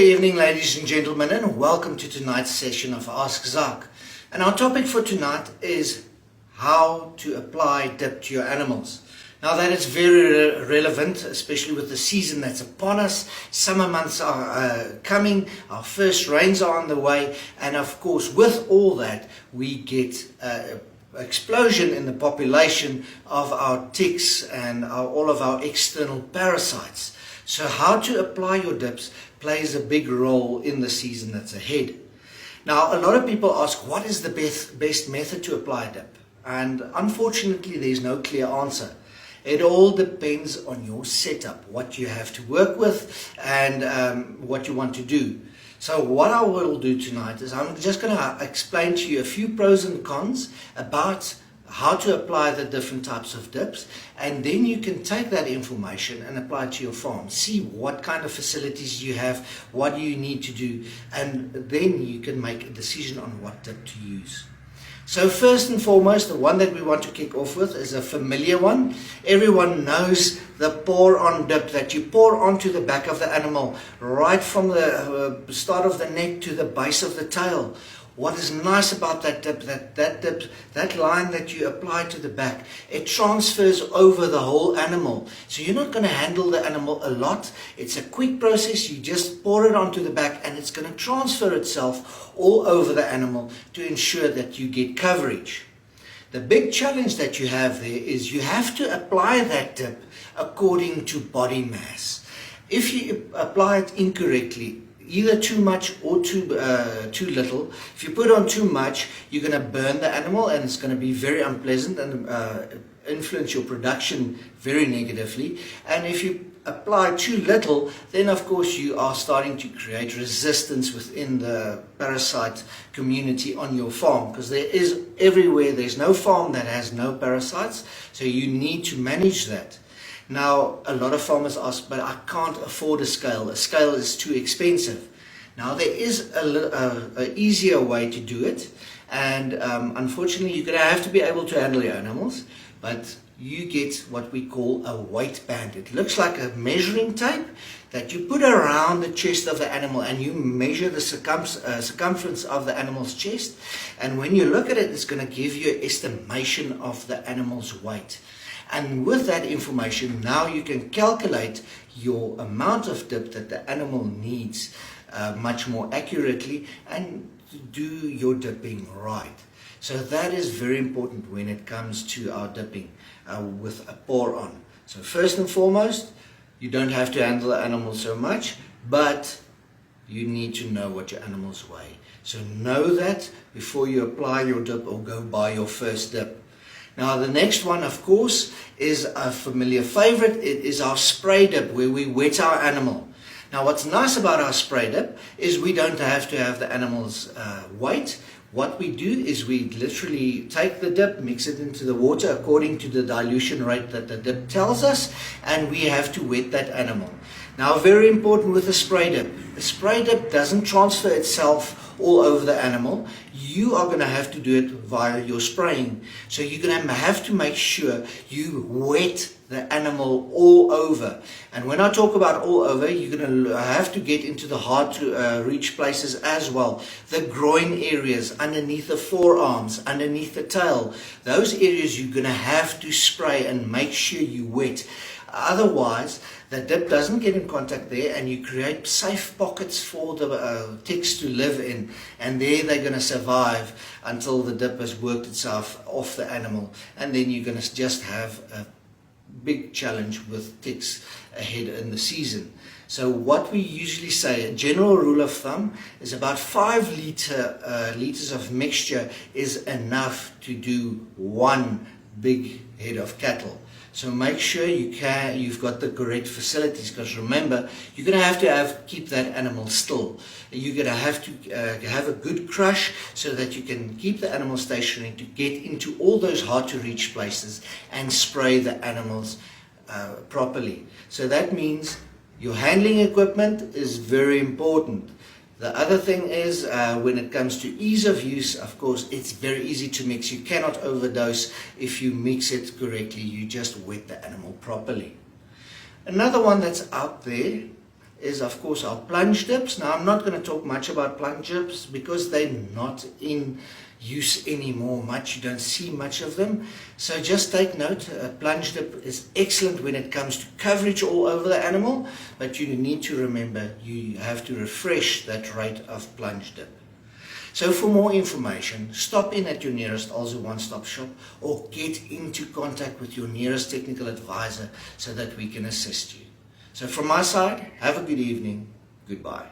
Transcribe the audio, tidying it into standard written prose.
evening, ladies and gentlemen, and welcome to tonight's session of Ask Zak. And our topic for tonight is how to apply dip to your animals. Now that is very relevant, especially with the season that's upon us. Summer months are coming, our first rains are on the way, and of course with all that we get explosion in the population of our ticks and all of our external parasites. So how to apply your dips plays a big role in the season that's ahead. Now a lot of people ask, what is the best method to apply a dip? And unfortunately there's no clear answer. It all depends on your setup, what you have to work with and what you want to do. So what I will do tonight is I'm just going to explain to you a few pros and cons about how to apply the different types of dips, and then you can take that information and apply it to your farm. See what kind of facilities you have, what you need to do, and then you can make a decision on what dip to use. So first and foremost, the one that we want to kick off with is a familiar one. Everyone knows the pour-on dip that you pour onto the back of the animal, right from the start of the neck to the base of the tail. What is nice about that dip, that line that you apply to the back, it transfers over the whole animal. So you're not going to handle the animal a lot. It's a quick process. You just pour it onto the back and it's going to transfer itself all over the animal to ensure that you get coverage. The big challenge that you have there is you have to apply that dip according to body mass. If you apply it incorrectly, either too much or too little. If you put on too much, you're going to burn the animal and it's going to be very unpleasant and influence your production very negatively. And if you apply too little, then of course you are starting to create resistance within the parasite community on your farm, because there is everywhere, there's no farm that has no parasites, so you need to manage that. Now, a lot of farmers ask, but I can't afford a scale. A scale is too expensive. Now, there is an easier way to do it. And unfortunately, you're going to have to be able to handle your animals. But you get what we call a weight band. It looks like a measuring tape that you put around the chest of the animal, and you measure the circumference of the animal's chest. And when you look at it, it's going to give you an estimation of the animal's weight. And with that information, now you can calculate your amount of dip that the animal needs much more accurately and do your dipping right. So that is very important when it comes to our dipping with a pour-on. So first and foremost, you don't have to handle the animal so much, but you need to know what your animals weigh. So know that before you apply your dip or go buy your first dip. Now the next one, of course, is a familiar favorite. It is our spray dip, where we wet our animal. Now what's nice about our spray dip is we don't have to have the animal's weight. What we do is we literally take the dip, mix it into the water according to the dilution rate that the dip tells us, and we have to wet that animal. Now very important with the spray dip. The spray dip doesn't transfer itself all over the animal. You are going to have to do it via your spraying. So you're going to have to make sure you wet the animal all over. And when I talk about all over, you're going to have to get into the hard to reach places as well. The groin areas, underneath the forearms, underneath the tail. Those areas you're going to have to spray and make sure you wet. Otherwise, the dip doesn't get in contact there, and you create safe pockets for the ticks to live in, and there they're going to survive until the dip has worked itself off the animal, and then you're going to just have a big challenge with ticks ahead in the season. So what we usually say, a general rule of thumb, is about 5 liters of mixture is enough to do one big head of cattle. So make sure you've got the correct facilities, because remember, you're going to have keep that animal still. You're going to have to have a good crush so that you can keep the animal stationary to get into all those hard to reach places and spray the animals properly. So that means your handling equipment is very important. The other thing is, when it comes to ease of use, of course, it's very easy to mix. You cannot overdose if you mix it correctly. You just wet the animal properly. Another one that's out there is of course our plunge dips. Now I'm not going to talk much about plunge dips because they're not in use anymore much. You don't see much of them. So just take note, a plunge dip is excellent when it comes to coverage all over the animal, but you need to remember you have to refresh that rate of plunge dip. So for more information, stop in at your nearest Alzu One Stop Shop or get into contact with your nearest technical advisor so that we can assist you. So from my side, have a good evening. Goodbye.